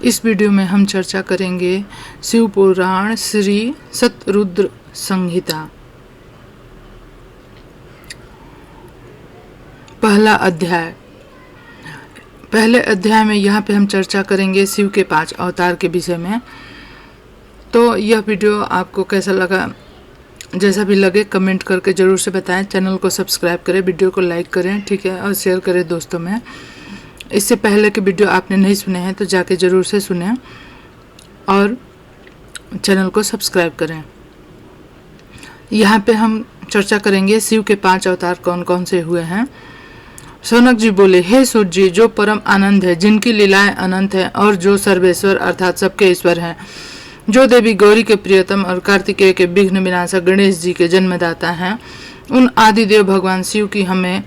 इस वीडियो में हम चर्चा करेंगे शिव पुराण श्री सतरुद्र संहिता। पहला अध्याय। पहले अध्याय में यहाँ पे हम चर्चा करेंगे शिव के 5 अवतार के विषय में। तो यह वीडियो आपको कैसा लगा, जैसा भी लगे कमेंट करके ज़रूर से बताएं। चैनल को सब्सक्राइब करें, वीडियो को लाइक करें, ठीक है, और शेयर करें दोस्तों में। इससे पहले के वीडियो आपने नहीं सुने हैं तो जाके ज़रूर से सुने और चैनल को सब्सक्राइब करें। यहाँ पे हम चर्चा करेंगे शिव के 5 अवतार कौन कौन से हुए हैं। सौनक जी बोले, हे सूर्य जी, जो परम आनंद है, जिनकी लीलाएं अनंत हैं और जो सर्वेश्वर अर्थात सबके ईश्वर हैं, जो देवी गौरी के प्रियतम और कार्तिकेय के विघ्न विनाशक गणेश जी के जन्मदाता हैं, उन आदिदेव भगवान शिव की हमें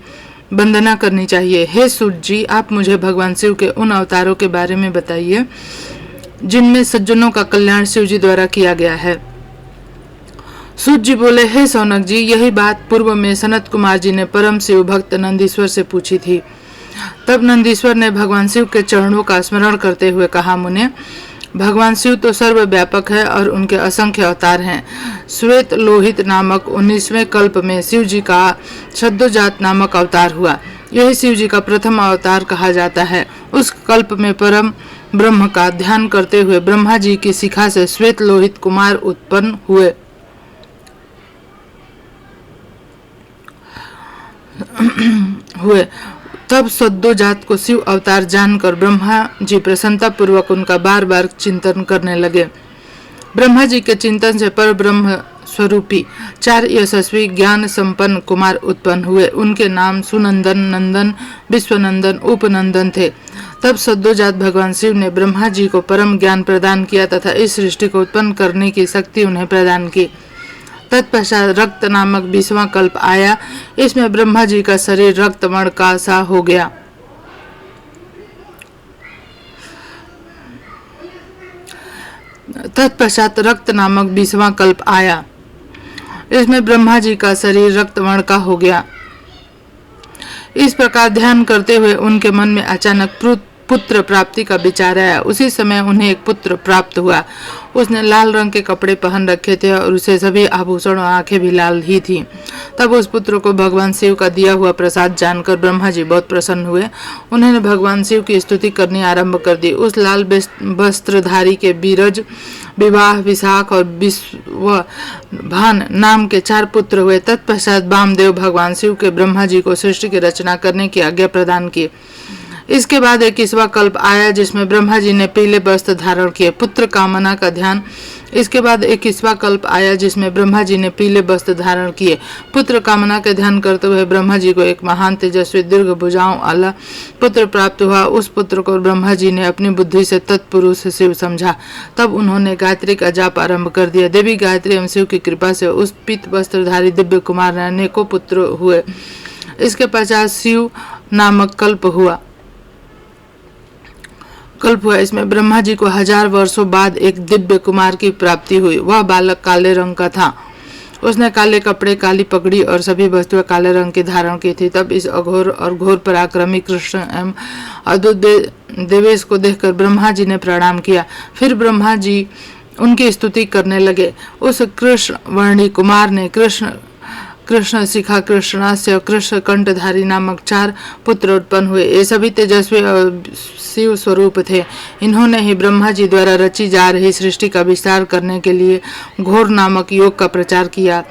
वंदना करनी चाहिए। हे सूर्य जी, आप मुझे भगवान शिव के उन अवतारों के बारे में बताइए जिनमें सज्जनों का कल्याण शिव जी द्वारा किया गया है। सूर्य जी बोले, हे सौनक जी, यही बात पूर्व में सनत कुमार जी ने परम शिव भक्त नंदीश्वर से पूछी थी। तब नंदीश्वर ने भगवान शिव के चरणों का स्मरण करते हुए कहा, मुने, भगवान शिव तो सर्वव्यापक है और उनके असंख्य अवतार हैं। श्वेत लोहित नामक 19वें कल्प में शिव जी का सद्योजात नामक अवतार हुआ। यही शिव जी का प्रथम अवतार कहा जाता है। उस कल्प में परम ब्रह्म का ध्यान करते हुए ब्रह्मा जी की शिखा से श्वेत लोहित कुमार उत्पन्न हुए। तब सद्योजात को शिव अवतार जानकर ब्रह्मा जी प्रसन्नता पूर्वक उनका बार बार चिंतन करने लगे। ब्रह्मा जी के चिंतन से पर ब्रह्म स्वरूपी 4 यशस्वी ज्ञान संपन्न कुमार उत्पन्न हुए। उनके नाम सुनंदन, नंदन, विश्वनंदन, उपनंदन थे। तब सद्योजात भगवान शिव ने ब्रह्मा जी को परम ज्ञान प्रदान किया तथा इस सृष्टि को उत्पन्न करने की शक्ति उन्हें प्रदान की। तत्पश्चात रक्त नामक 20वां कल्प आया। इसमें ब्रह्मा जी का शरीर रक्तवर्ण का सा हो गया। तत्पश्चात रक्त नामक 20वां कल्प आया। इसमें ब्रह्मा जी का शरीर रक्तवर्ण का हो गया। इस प्रकार ध्यान करते हुए उनके मन में अचानक पुत्र प्राप्ति का विचार आया। उसी समय उन्हें एक पुत्र प्राप्त हुआ। उसने लाल रंग के कपड़े पहन रखे थे और उसे सभी आभूषण और आंखें भी लाल ही थीं। तब उस पुत्र को भगवान शिव का दिया हुआ प्रसाद जानकर ब्रह्मा जी बहुत प्रसन्न हुए। उन्होंने भगवान शिव की स्तुति करनी आरंभ कर दी। उस लाल वस्त्रधारी के बीरज, विवाह, विशाख और विश्वभान नाम के 4 पुत्र हुए। तत्पश्चात वामदेव भगवान शिव के ब्रह्मा जी को सृष्टि की रचना करने की आज्ञा प्रदान की। इसके बाद 21वां कल्प आया जिसमें ब्रह्मा जी ने पीले वस्त्र धारण किए, पुत्र कामना का ध्यान। इसके बाद 21वां कल्प आया जिसमें ब्रह्मा जी ने पीले वस्त्र धारण किए, पुत्र कामना के ध्यान करते हुए ब्रह्मा जी को एक महान तेजस्वी दीर्घ भुजाओं वाला पुत्र प्राप्त हुआ। उस पुत्र को ब्रह्मा जी ने अपनी बुद्धि से तत्पुरुष शिव समझा। तब उन्होंने गायत्री का जाप आरंभ कर दिया। देवी गायत्री एवं शिव की कृपा से उस पीत वस्त्रधारी दिव्य कुमार ने अनेकों पुत्र हुए। इसके पश्चात शिव नामक कल्प हुआ। इसमें ब्रह्मा जी को 1000 वर्षों बाद एक दिव्य कुमार की प्राप्ति हुई। वह बालक काले रंग का था। उसने काले कपड़े, काली पगड़ी और सभी वस्तुएं काले रंग की धारण की थी। तब इस अघोर और घोर पराक्रमी कृष्ण एवं अद्भुत देवेश को देखकर ब्रह्मा जी ने प्रणाम किया। फिर ब्रह्मा जी उनकी स्तुति करने लगे। उस कृष्ण वर्णी कुमार ने कृष्ण शिखा, कृष्णास्य और कृष्ण कंठधारी नामक 4 पुत्र उत्पन्न हुए। ये सभी तेजस्वी और शिव स्वरूप थे। इन्होंने ही ब्रह्मा जी द्वारा रची जा रही सृष्टि का विस्तार करने के लिए घोर नामक योग का प्रचार किया।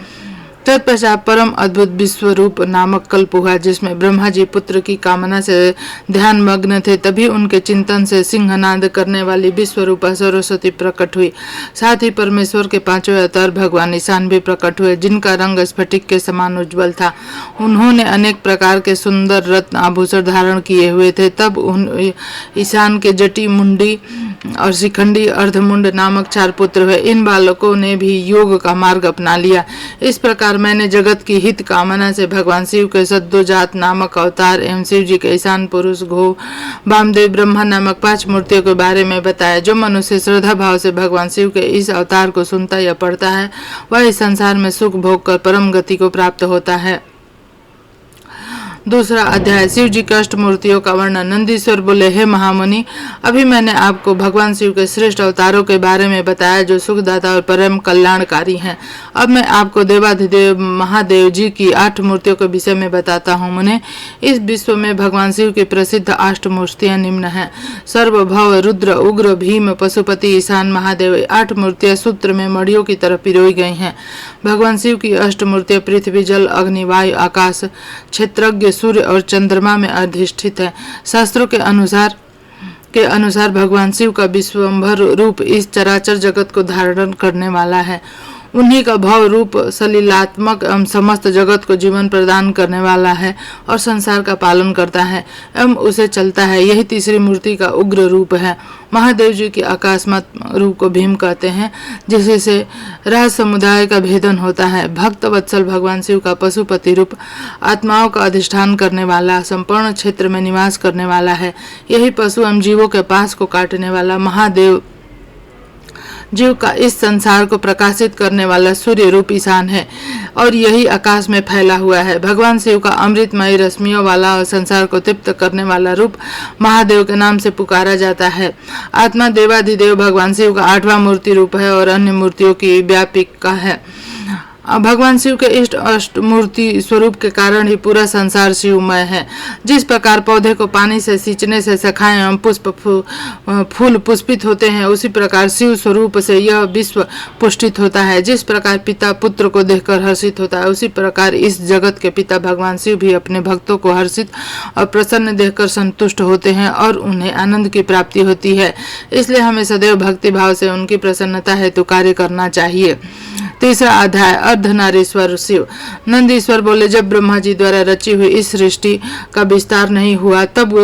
तत्पश्चात परम अद्भुत विश्वरूप नामक कल्प हुआ जिसमें ब्रह्मा जी पुत्र की कामना से ध्यान मग्न थे। तभी उनके चिंतन से सिंहनाद करने वाली विश्वरूपा सरस्वती प्रकट हुई। साथ ही परमेश्वर के 5वें अवतार भगवान ईशान भी प्रकट हुए जिनका रंग स्फटिक के समान उज्ज्वल था। उन्होंने अनेक प्रकार के सुंदर रत्न आभूषण धारण किए हुए थे। तब ईशान के जटी, मुंडी और शिखंडी, अर्धमुंड नामक 4 पुत्र हुए। इन बालकों ने भी योग का मार्ग अपना लिया। इस प्रकार मैंने जगत की हित कामना से भगवान शिव के सद्योजात नामक अवतार एवं शिव जी के ईशान पुरुष, घो, वामदेव, ब्रह्मा नामक 5 मूर्तियों के बारे में बताया। जो मनुष्य श्रद्धा भाव से भगवान शिव के इस अवतार को सुनता या पढ़ता है वह इस संसार में सुख भोग कर परम गति को प्राप्त होता है। दूसरा अध्याय शिव जी के अष्ट मूर्तियों का वर्णन। नंदीश्वर बोले, हे महामुनि, अभी मैंने आपको भगवान शिव के श्रेष्ठ अवतारों के बारे में बताया जो सुखदाता और परम कल्याणकारी हैं। अब मैं आपको देवाधिदेव महादेव जी की 8 मूर्तियों के विषय में बताता हूँ। मुने, इस विश्व में भगवान शिव की प्रसिद्ध 8 मूर्तियां निम्न हैं। सर्वभव, रुद्र, उग्र, भीम, पशुपति, ईशान, महादेव। 8 मूर्तियां सूत्र में मड़ियों की तरह पिरोई गई हैं। भगवान शिव की 8 मूर्तियां पृथ्वी, जल, अग्नि, वायु, आकाश, क्षेत्रज्ञ, सूर्य और चंद्रमा में अधिष्ठित है। शास्त्रों के अनुसार भगवान शिव का विश्वंभर रूप इस चराचर जगत को धारण करने वाला है। उन्हीं का भव रूप सलीलात्मक एवं समस्त जगत को जीवन प्रदान करने वाला है और संसार का पालन करता है एवं उसे चलता है। यही तीसरी मूर्ति का उग्र रूप है। महादेव जी के आकाशमत रूप को भीम कहते हैं, जिससे राज समुदाय का भेदन होता है। भक्त वत्सल भगवान शिव का पशुपति रूप आत्माओं का अधिष्ठान करने वाला, संपूर्ण क्षेत्र में निवास करने वाला है। यही पशु एवं जीवों के पास को काटने वाला महादेव जीव का इस संसार को प्रकाशित करने वाला सूर्य रूप ईशान है और यही आकाश में फैला हुआ है। भगवान शिव का अमृतमय रश्मियों वाला और संसार को तृप्त करने वाला रूप महादेव के नाम से पुकारा जाता है। आत्मा देवाधिदेव भगवान शिव का 8वां मूर्ति रूप है और अन्य मूर्तियों की व्यापिका है। भगवान शिव के इष्ट अष्ट मूर्ति स्वरूप के कारण ही पूरा संसार शिवमय है। जिस प्रकार पौधे को पानी से सींचने से शाखाएं एवं पुष्प फूल पुष्पित होते हैं, उसी प्रकार शिव स्वरूप से यह विश्व पुष्टित होता है। जिस प्रकार पिता पुत्र को देखकर हर्षित होता है, उसी प्रकार इस जगत के पिता भगवान शिव भी अपने भक्तों को हर्षित और प्रसन्न देखकर संतुष्ट होते हैं और उन्हें आनंद की प्राप्ति होती है। इसलिए हमें सदैव भक्ति भाव से उनकी प्रसन्नता हेतु कार्य करना चाहिए। तीसरा अध्याय अर्धनारीश्वर शिव। नंदीश्वर बोले, जब ब्रह्मा जी द्वारा रची हुई इस सृष्टि का विस्तार नहीं हुआ तब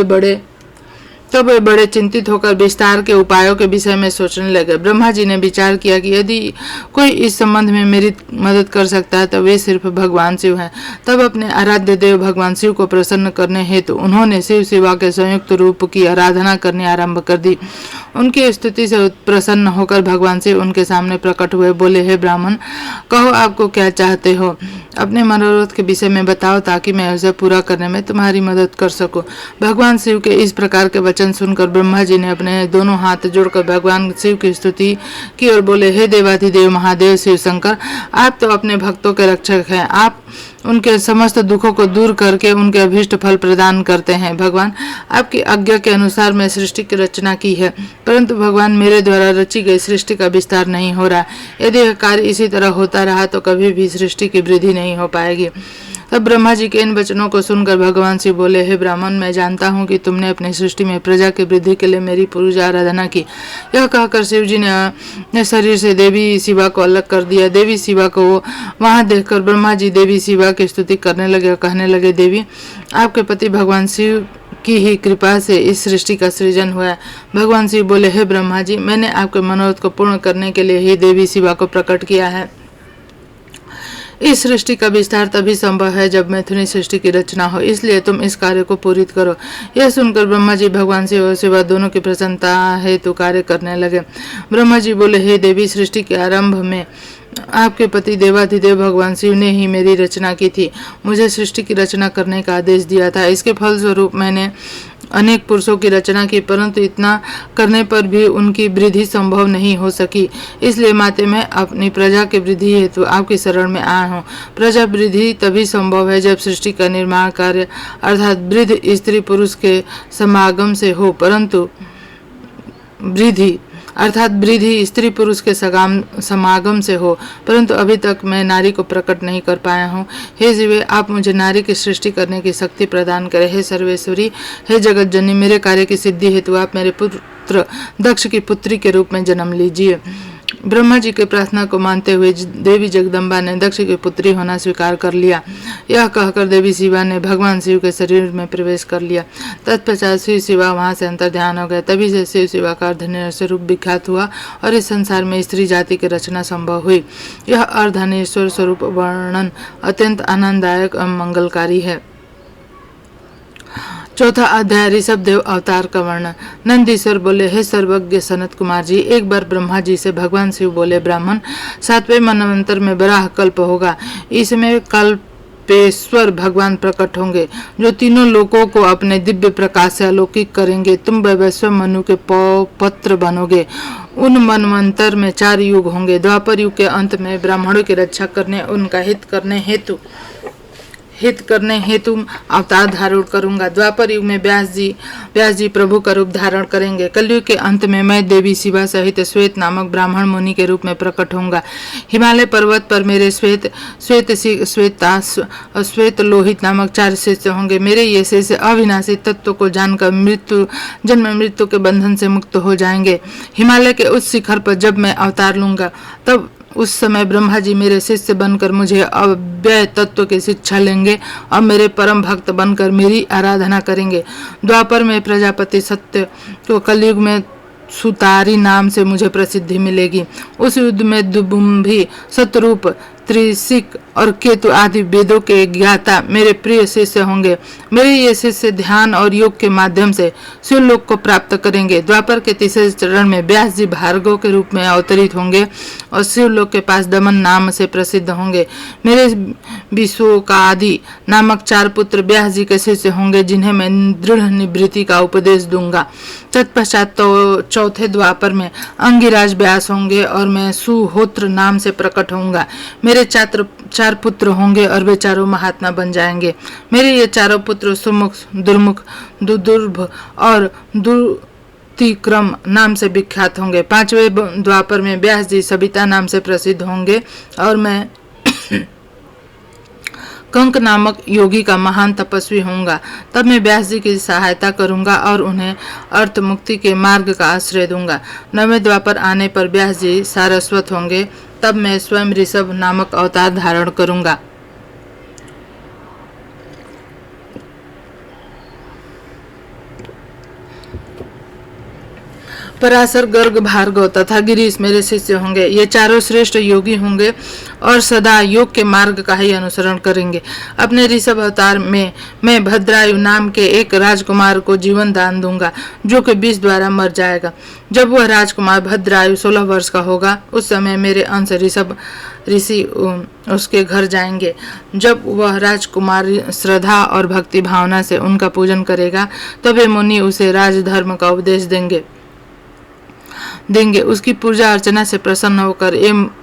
वे बड़े चिंतित होकर विस्तार के उपायों के विषय में सोचने लगे। ब्रह्मा जी ने विचार किया कि यदि कोई इस संबंध में मेरी मदद कर सकता है तो वे सिर्फ भगवान शिव हैं। तब अपने आराध्य देव भगवान शिव को प्रसन्न करने हेतु उन्होंने शिव शिवा के संयुक्त रूप की आराधना करनी आरंभ कर दी। उनकी स्तुति से प्रसन्न होकर भगवान शिव उनके सामने प्रकट हुए। बोले, हे ब्राह्मण, कहो आपको क्या चाहते हो, अपने मनोरथ के विषय में बताओ ताकि मैं उसे पूरा करने में तुम्हारी मदद कर सकूं। भगवान शिव के इस प्रकार के वचन सुनकर ब्रह्मा जी ने अपने दोनों हाथ जोड़कर भगवान शिव की स्तुति की और बोले, हे देवाधिदेव महादेव शिव शंकर, आप तो अपने भक्तों के रक्षक हैं। आप उनके समस्त दुखों को दूर करके उनके अभीष्ट फल प्रदान करते हैं। भगवान, आपकी आज्ञा के अनुसार मैं सृष्टि की रचना की है, परंतु भगवान मेरे द्वारा रची गई सृष्टि का विस्तार नहीं हो रहा। यदि यह कार्य इसी तरह होता रहा तो कभी भी सृष्टि की वृद्धि नहीं हो पाएगी। तब ब्रह्मा जी के इन वचनों को सुनकर भगवान शिव बोले, हे ब्राह्मण, मैं जानता हूँ कि तुमने अपनी सृष्टि में प्रजा की वृद्धि के लिए मेरी पूजा आराधना की। यह कहकर शिव जी ने शरीर से देवी शिवा को अलग कर दिया। देवी शिवा को वहां देखकर ब्रह्मा जी देवी शिवा की स्तुति करने लगे और कहने लगे, देवी, आपके पति भगवान शिव की ही कृपा से इस सृष्टि का सृजन हुआ है। भगवान शिव बोले, हे ब्रह्मा जी, मैंने आपके मनोरथ को पूर्ण करने के लिए ही देवी शिवा को प्रकट किया है। इस सृष्टि का विस्तार तभी संभव है जब मैथुनी सृष्टि की रचना हो, इसलिए तुम इस कार्य को पूरित करो। यह सुनकर ब्रह्मा जी भगवान शिव और शिवा दोनों की प्रसन्नता हेतु कार्य करने लगे। ब्रह्मा जी बोले, हे देवी, सृष्टि के आरंभ में आपके पति देवाधिदेव भगवान शिव ने ही मेरी रचना की थी। मुझे सृष्टि की रचना करने का आदेश दिया था। इसके फलस्वरूप मैंने अनेक पुरुषों की रचना की, परंतु इतना करने पर भी उनकी वृद्धि संभव नहीं हो सकी। इसलिए माते मैं अपनी प्रजा की वृद्धि हेतु आपकी शरण में आया हूँ। प्रजा वृद्धि तभी संभव है जब सृष्टि का निर्माण कार्य अर्थात वृद्ध स्त्री पुरुष के समागम से हो, परंतु वृद्धि स्त्री पुरुष के समागम से हो, परंतु अभी तक मैं नारी को प्रकट नहीं कर पाया हूँ। हे जीवे, आप मुझे नारी की सृष्टि करने की शक्ति प्रदान करें। हे सर्वेश्वरी, हे जगत जननी, मेरे कार्य की सिद्धि हेतु आप मेरे पुत्र दक्ष की पुत्री के रूप में जन्म लीजिए। ब्रह्मा जी के प्रार्थना को मानते हुए देवी जगदम्बा ने दक्ष की पुत्री होना स्वीकार कर लिया। यह कहकर देवी शिवा ने भगवान शिव के शरीर में प्रवेश कर लिया। तत्पश्चात शिव शिवा वहां से अंतर ध्यान हो गए। तभी से शिव शिवा का अर्धनेश्वर रूप विख्यात हुआ और इस संसार में स्त्री जाति की रचना संभव हुई। यह अर्धनेश्वर स्वरूप वर्णन अत्यंत आनंददायक एवं मंगलकारी है। चौथा अध्याय ऋषभ देव अवतार का वर्णन। नंदीश्वर बोले, हे सर्वज्ञ सनत कुमार जी, एक बार ब्रह्मा जी से भगवान शिव बोले, ब्राह्मण, 7वें मनवंतर में बराह कल्प होगा। इसमें कल्प रूपेश्वर भगवान प्रकट होंगे, जो तीनों लोकों को अपने दिव्य प्रकाश से अलौकिक करेंगे। तुम वैवस्वत मनु के पौत्र बनोगे। उन मनवंतर में 4 युग होंगे। द्वापर युग के अंत में ब्राह्मणों की रक्षा करने, उनका हित करने हेतु अवतार धारण करूंगा। द्वापर युग में व्यास जी प्रभु का रूप धारण करेंगे। कलयुग के अंत में मैं देवी शिवा सहित श्वेत नामक ब्राह्मण मुनि के रूप में प्रकट होऊंगा। हिमालय पर्वत पर मेरे श्वेत लोहित नामक 4 शिष्य होंगे। मेरे ये शिष्य अविनाशी तत्व को जानकर जन्म मृत्यु के बंधन से मुक्त हो जाएंगे। हिमालय के उस शिखर पर जब मैं अवतार लूंगा, तब उस समय ब्रह्मा जी मेरे शिष्य बनकर मुझे अव्यय तत्व की शिक्षा लेंगे और मेरे परम भक्त बनकर मेरी आराधना करेंगे। द्वापर में प्रजापति सत्य, तो कलयुग में सुतारी नाम से मुझे प्रसिद्धि मिलेगी। उस युद्ध में दुबुम्भी, सतरूप, त्रिशिक और केतु आदि वेदों के ज्ञाता मेरे प्रिय शिष्य होंगे। मेरे ये शिष्य ध्यान और योग के माध्यम से शिवलोक को प्राप्त करेंगे। द्वापर के तीसरे चरण में व्यास जी भार्गव के रूप में अवतरित होंगे और शिवलोक के पास दमन नाम से प्रसिद्ध होंगे। मेरे विश्वकादि नामक 4 पुत्र व्यास जी के शिष्य होंगे, जिन्हें मैं दृढ़ निवृत्ति का उपदेश दूंगा। तत्पश्चात तो चौथे द्वापर में अंगिराज व्यास होंगे और मैं सुहोत्र नाम से प्रकट होऊंगा। मेरे 4 पुत्र होंगे और वे चारों महात्मा बन जाएंगे। मेरे ये चारों पुत्र सुमुख, दुर्मुख, दुर्दुर्भ और दुर्तिक्रम नाम से विख्यात होंगे। 5वें द्वापर में व्यास जी सविता नाम से प्रसिद्ध होंगे और मैं कंक नामक योगी का महान तपस्वी होऊंगा। तब मैं व्यास जी की सहायता करूंगा और उन्हें अर्थ मुक्ति के मार्ग का आश्रय दूंगा। 9वें द्वापर आने पर व्यास जी सारस्वत होंगे। तब मैं स्वयं ऋषभ नामक अवतार धारण करूंगा। पराशर, गर्ग, भार्गव तथा गिरीश मेरे शिष्य होंगे। ये चारों श्रेष्ठ योगी होंगे और सदा योग के मार्ग का ही अनुसरण करेंगे। अपने ऋषभ अवतार में मैं भद्रायु नाम के एक राजकुमार को जीवन दान दूंगा, जो कि विष द्वारा मर जाएगा। जब वह राजकुमार भद्रायु 16 वर्ष का होगा, उस समय मेरे अंश ऋषभ ऋषि उसके घर जाएंगे। जब वह राजकुमार श्रद्धा और भक्ति भावना से उनका पूजन करेगा, तब वे मुनि उसे राजधर्म का उपदेश देंगे। उसकी पूजा अर्चना से प्रसन्न होकर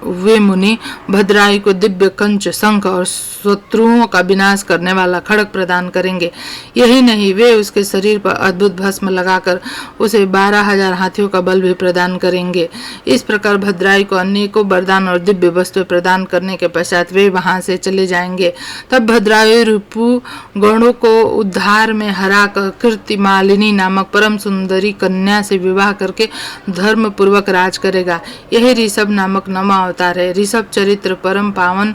वे मुनि भद्रायु को दिव्य कंच, शंख और शत्रुओं का विनाश करने वाला खड्ग प्रदान करेंगे। यही नहीं, वे उसके शरीर पर अद्भुत भस्म लगाकर उसे 12,000 हाथियों का बल भी प्रदान करेंगे। इस प्रकार भद्रायु को अनेकों वरदान और दिव्य वस्तुएं प्रदान करने के पश्चात वे वहां से चले जाएंगे। तब भद्रायु रिपु गणों को उद्धार में हराकर कीर्तिमालिनी नामक परम सुंदरी कन्या से विवाह करके धर्म पूर्वक राज करेगा। यही ऋषभ नामक 9वां अवतार है। ऋषभ चरित्र परम पावन।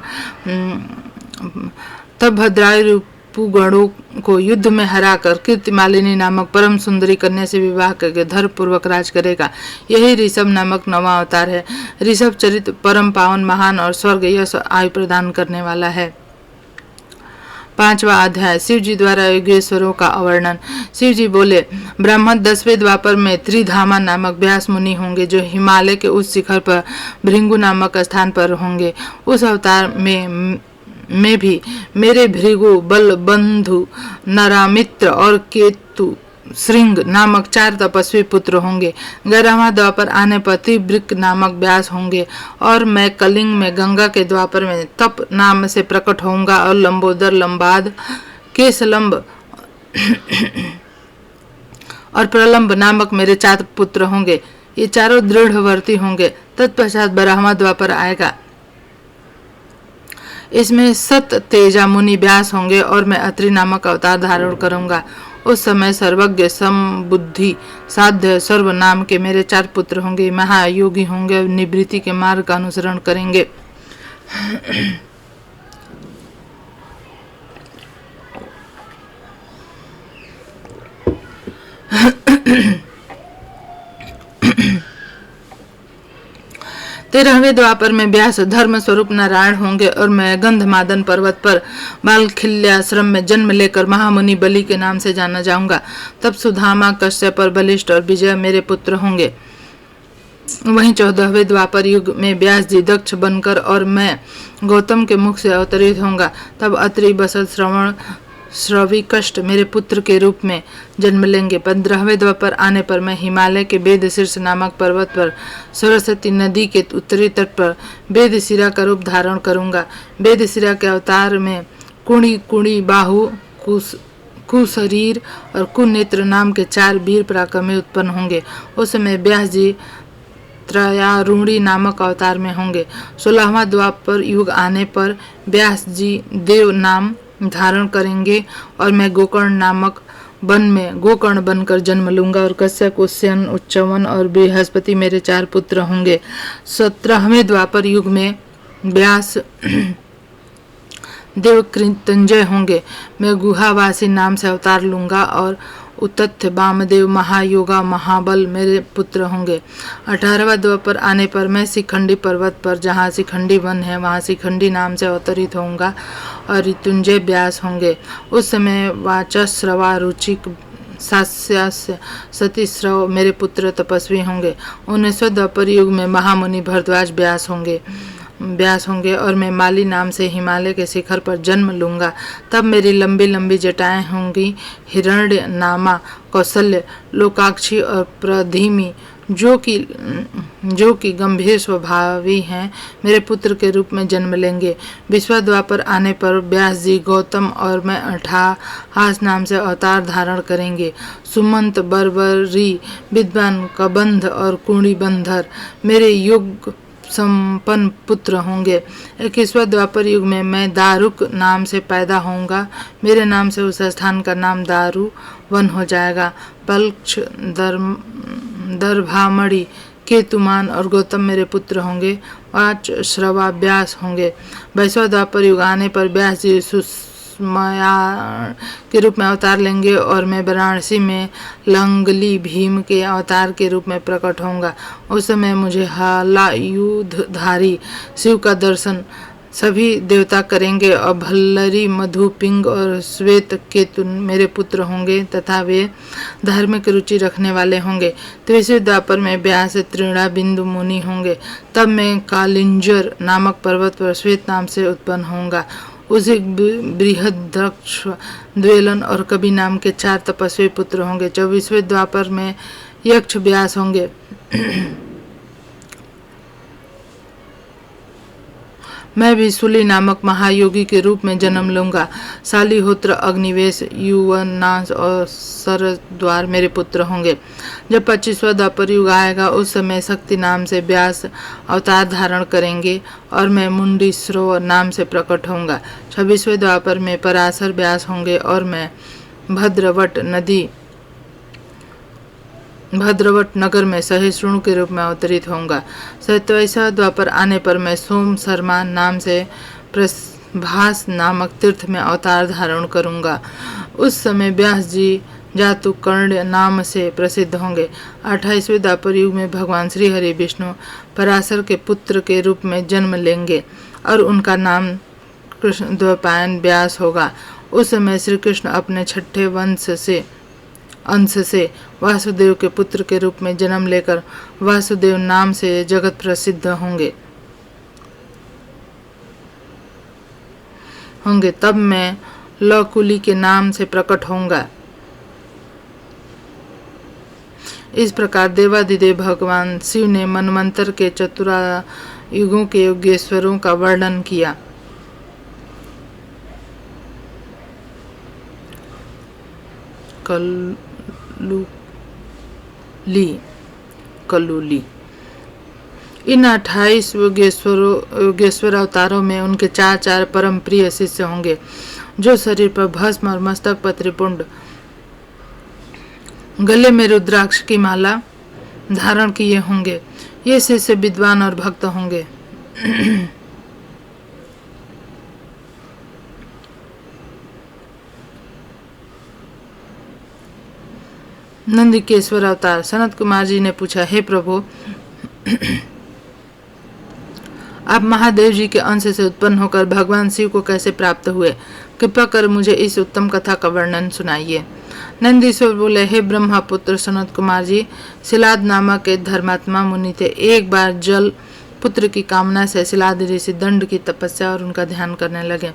तब भद्रायु रिपुगणों को युद्ध में हराकर कीर्तिमालिनी नामक परम सुंदरी कन्या से विवाह करके धर्म पूर्वक राज करेगा। यही ऋषभ नामक 9वां अवतार है। ऋषभ चरित्र परम पावन, महान और स्वर्ग यश आयु प्रदान करने वाला है। 5वां अध्याय, शिव जी द्वारा योगेश्वरों का अवर्णन। शिव जी बोले, ब्राह्मण 10वें द्वापर में त्रिधामा नामक व्यास मुनि होंगे, जो हिमालय के उस शिखर पर भृंगु नामक स्थान पर होंगे। उस अवतार में भी मेरे भृगु, बलबंधु, नरामित्र और केतु श्रृंग नामक 4 तपस्वी पुत्र होंगे। 11वां द्वापर आने पर त्रिवृक नामक व्यास होंगे और मैं कलिंग में गंगा के द्वापर में तप नाम से प्रकट होऊंगा और लंबोदर, लंबाद, केशलंब और प्रलंब नामक मेरे 4 पुत्र होंगे। ये चारों दृढ़वर्ती होंगे। तत्पश्चात 12वां द्वापर आएगा। इसमें सत तेजा मुनि व्यास होंगे और मैं अत्रि नामक अवतार धारण करूंगा। उस समय सर्वज्ञ, समबुद्धि, साध्य, सर्व नाम के मेरे 4 पुत्र होंगे। महायोगी होंगे और निवृत्ति के मार्ग का अनुसरण करेंगे। तेरहवें द्वापर में व्यास धर्म स्वरूप नारायण होंगे और मैं गंधमादन पर्वत पर बालखिल्याश्रम में जन्म लेकर महामुनि बलि के नाम से जाना जाऊंगा। तब सुधामा, कश्यप और बलिष्ठ और विजय मेरे पुत्र होंगे। वहीं 14वें द्वापर युग में व्यास जी दक्ष बनकर और मैं गौतम के मुख से अवतरित होऊंगा। तब अत्रि, बसंत, श्रवण, श्रविकष्ट मेरे पुत्र के रूप में जन्म लेंगे। 15वें द्वापर आने पर मैं हिमालय के वेद शीर्ष नामक पर्वत पर सरस्वती नदी के उत्तरी तट पर वेदशिरा का रूप धारण करूंगा। वेदशिरा के अवतार में कुणी, कुणी बाहु, कुशरीर और कुनेत्र नाम के 4 वीर पराक्रमी उत्पन्न होंगे। उस समय व्यास जी त्रयारूणी नामक अवतार में होंगे। 16वां द्वापर युग आने पर व्यास जी देव नाम धारण करेंगे और मैं गोकर्ण नामक वन में गोकर्ण बनकर जन्म लूंगा और कश्यप, उच्चयन, उच्चवन और बृहस्पति मेरे 4 पुत्र होंगे। 17वें द्वापर युग में व्यास देव कृतंजय होंगे। मैं गुहावासी नाम से अवतार लूंगा और उतथ्य, वामदेव, महायोगा, महाबल मेरे पुत्र होंगे। 18वां द्वापर आने पर मैं शिखंडी पर्वत पर, जहाँ शिखंडी वन है, वहाँ शिखंडी नाम से अवतरित होऊंगा और ऋतुंजय व्यास होंगे। उस समय वाचस्रवा, रुचिक, सास्यास्य, सतीस्रव मेरे पुत्र तपस्वी होंगे। 19वें द्वापर युग में महामुनि भरद्वाज व्यास होंगे और मैं माली नाम से हिमालय के शिखर पर जन्म लूंगा। तब मेरी लंबी लंबी जटाएं होंगी। हिरण्य नामा, कौशल्य, लोकाक्षी और प्रधिमी जो कि गंभीर स्वभावी हैं, मेरे पुत्र के रूप में जन्म लेंगे। 20वां द्वापर आने पर व्यास जी गौतम और मैं अट्ठाहास नाम से अवतार धारण करेंगे। सुमंत, बर्बरी, विद्वान, कबंध और कुणिबंधर मेरे युग संपन्न पुत्र होंगे। 21वां द्वापर युग में मैं दारुक नाम से पैदा होऊंगा। मेरे नाम से उस स्थान का नाम दारू वन हो जाएगा। पल्क्ष, दर्भामणि, केतुमान और गौतम मेरे पुत्र होंगे। वाच, श्रवा, व्यास होंगे। 22वां द्वापर युग आने पर व्यास जी सुषमया के रूप में अवतार लेंगे और मैं वाराणसी में लंगली भीम के अवतार के रूप में प्रकट होऊंगा। उस समय मुझे हलायुधधारी शिव का दर्शन सभी देवता करेंगे और भल्लरी, मधु, पिंग और श्वेत केतु मेरे पुत्र होंगे तथा वे धार्मिक रुचि रखने वाले होंगे। 23वें द्वापर में व्यास, त्रिणा, बिंदु मुनि होंगे। तब मैं कालिंजर नामक पर्वत पर श्वेत नाम से उत्पन्न होऊंगा। उसे बृहद्रक्ष, द्वेलन और कवि नाम के 4 तपस्वी पुत्र होंगे। 24वें द्वापर में यक्ष व्यास होंगे। मैं भी सूली नामक महायोगी के रूप में जन्म लूंगा। शालिहोत्र, अग्निवेश, युवनाश और सरद्वार मेरे पुत्र होंगे। जब 25वां द्वापर युग आएगा उस समय शक्ति नाम से व्यास अवतार धारण करेंगे और मैं मुंडीश्रव नाम से प्रकट होऊंगा। 26वें द्वापर में पराशर व्यास होंगे और मैं भद्रवट नगर में सहिष्णु के रूप में अवतरित होऊंगा। 27वां द्वापर आने पर मैं सोम शर्मा नाम से प्रभास नामक तीर्थ में अवतार धारण करूंगा। उस समय व्यास जी जातुकर्ण नाम से प्रसिद्ध होंगे। 28वें द्वापर युग में भगवान श्री हरि विष्णु पराशर के पुत्र के रूप में जन्म लेंगे और उनका नाम कृष्ण द्वैपायन व्यास होगा। उस समय श्री कृष्ण अपने 6ठे अंश से वासुदेव के पुत्र के रूप में जन्म लेकर वासुदेव नाम से जगत प्रसिद्ध होंगे। तब मैं लकुली के नाम से प्रकट होऊंगा। इस प्रकार देवादिदेव भगवान शिव ने मनवंतर के चतुरायुगों के योगेश्वरों का वर्णन किया। कलुली। इन 28 योगेश्वर अवतारों में उनके 4 परम प्रिय शिष्य होंगे जो शरीर पर भस्म और मस्तक पर त्रिपुंड, गले में रुद्राक्ष की माला धारण किए होंगे। ये शिष्य विद्वान और भक्त होंगे। नंदिकेश्वर अवतार। सनत कुमार जी ने पूछा, हे प्रभु, आप महादेव जी के अंश से उत्पन्न होकर भगवान शिव को कैसे प्राप्त हुए? कृपा कर मुझे इस उत्तम कथा का वर्णन सुनाइए। नंदीश्वर बोले, हे ब्रह्मा पुत्र सनत कुमार जी, शिलाद नामक एक धर्मात्मा मुनि थे। एक बार जल पुत्र की कामना से शिलाद ऋषि दंड की तपस्या और उनका ध्यान करने लगे।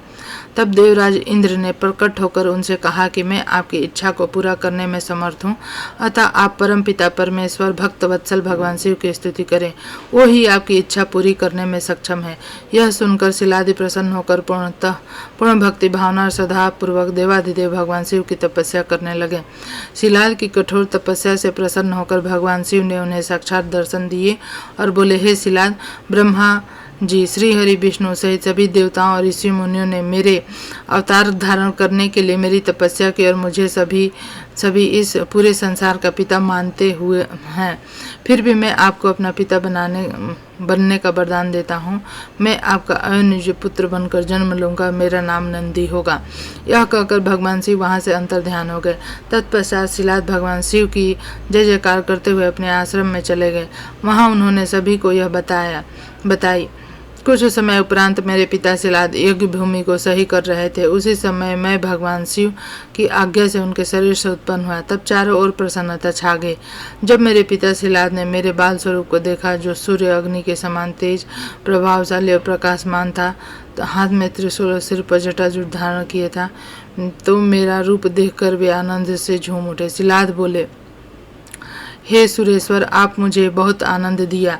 तब देवराज इंद्र ने प्रकट होकर उनसे कहा कि मैं आपकी इच्छा को पूरा करने में समर्थ हूँ, अतः आप परमपिता परमेश्वर भक्त वत्सल भगवान शिव की स्तुति करें, वो ही आपकी इच्छा पूरी करने में सक्षम है। यह सुनकर शिलादि प्रसन्न होकर पूर्ण भक्ति भावना और श्रद्धा पूर्वक देवाधिदेव भगवान शिव की तपस्या करने लगे। शिलाद की कठोर तपस्या से प्रसन्न होकर भगवान शिव ने उन्हें साक्षात दर्शन दिए और बोले, हे शिलाद, ब्रह्मा जी, श्री हरि विष्णु सहित सभी देवताओं और ऋषि मुनियों ने मेरे अवतार धारण करने के लिए मेरी तपस्या की और मुझे सभी इस पूरे संसार का पिता मानते हुए हैं। फिर भी मैं आपको अपना पिता बनने का वरदान देता हूँ। मैं आपका अयोनिज पुत्र बनकर जन्म लूंगा, मेरा नाम नंदी होगा। यह कहकर भगवान शिव वहाँ से अंतर्ध्यान हो गए। तत्पश्चात शिलाद भगवान शिव की जय जयकार करते हुए अपने आश्रम में चले गए। वहाँ उन्होंने सभी को यह बताई। कुछ समय उपरांत मेरे पिता शिलाद यज्ञ भूमि को सही कर रहे थे। उसी समय मैं भगवान शिव की आज्ञा से उनके शरीर से उत्पन्न हुआ। तब चारों ओर प्रसन्नता छा गई। जब मेरे पिता शिलाद ने मेरे बाल स्वरूप को देखा, जो सूर्य अग्नि के समान तेज, प्रभावशाली और प्रकाशमान था, तो हाथ में त्रिशूल और सिर पर जटाजूट धारण किए था, तो मेरा रूप देखकर वे आनंद से झूम उठे। शिलाद बोले, हे सुरेश्वर, आप मुझे बहुत आनंद दिया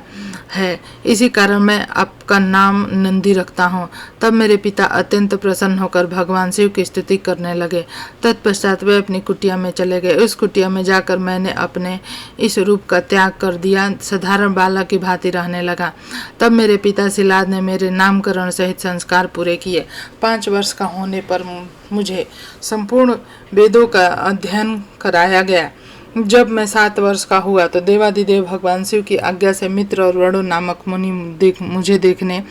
है, इसी कारण मैं आपका नाम नंदी रखता हूँ। तब मेरे पिता अत्यंत प्रसन्न होकर भगवान शिव की स्तुति करने लगे। तत्पश्चात वे अपनी कुटिया में चले गए। उस कुटिया में जाकर मैंने अपने इस रूप का त्याग कर दिया, साधारण बालक की भांति रहने लगा। तब मेरे पिता शिलाद ने मेरे नामकरण सहित संस्कार पूरे किए। 5 वर्ष का होने पर मुझे संपूर्ण वेदों का अध्ययन कराया गया। जब मैं 7 वर्ष का हुआ तो देवाधिदेव भगवान शिव की आज्ञा से मित्र और वरुण नामक मुनि मुझे देखने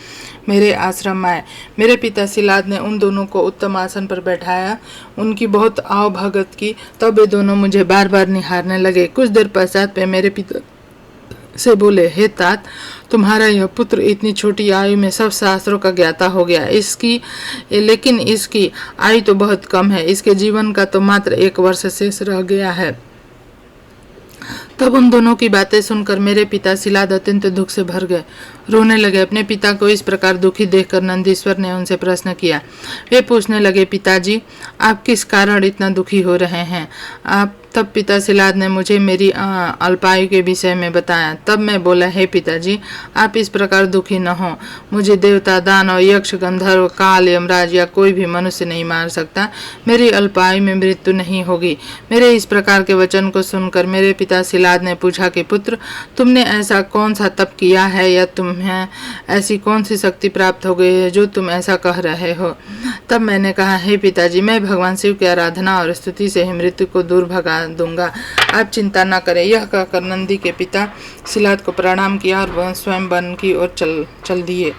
मेरे आश्रम आए। मेरे पिता शिलाद ने उन दोनों को उत्तम आसन पर बैठाया, उनकी बहुत आव भगत की। तब वे दोनों मुझे बार बार निहारने लगे। कुछ देर पश्चात वे मेरे पिता से बोले, हे तात, तुम्हारा यह पुत्र इतनी छोटी आयु में सब शास्त्रों का ज्ञाता हो गया। लेकिन इसकी आयु तो बहुत कम है। इसके जीवन का तो मात्र 1 वर्ष शेष रह गया है। तब उन दोनों की बातें सुनकर मेरे पिता शिलाद अत्यंत दुख से भर गए, रोने लगे। अपने पिता को इस प्रकार दुखी देखकर नंदीश्वर ने उनसे प्रश्न किया। वे पूछने लगे, पिताजी, आप किस कारण इतना दुखी हो रहे हैं? तब पिता शिलाद ने मुझे मेरी अल्पायु के विषय में बताया। तब मैं बोला, हे पिताजी, आप इस प्रकार दुखी न हो। मुझे देवता, दानव, यक्ष, गंधर्व, काल, यमराज या कोई भी मनुष्य नहीं मार सकता। मेरी अल्पायु में मृत्यु नहीं होगी। मेरे इस प्रकार के वचन को सुनकर मेरे पिता शिलाद ने पूछा कि पुत्र, तुमने ऐसा कौन सा तप किया है या तुम्हें ऐसी कौन सी शक्ति प्राप्त हो गई है जो तुम ऐसा कह रहे हो? तब मैंने कहा, हे पिताजी, मैं भगवान शिव की आराधना और स्तुति से ही मृत्यु को दूर भगा दूंगा, आप चिंता न करें। यह कहकर नंदी के पिता शिलाद को प्रणाम किया और वह स्वयं वन की ओर चल दिए।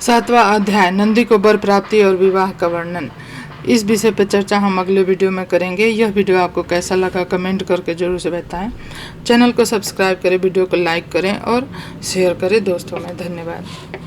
7वां अध्याय, नंदी को वर प्राप्ति और विवाह का वर्णन। इस विषय पर चर्चा हम अगले वीडियो में करेंगे। यह वीडियो आपको कैसा लगा कमेंट करके जरूर से बताएं। चैनल को सब्सक्राइब करें, वीडियो को लाइक करें और शेयर करें दोस्तों में। धन्यवाद।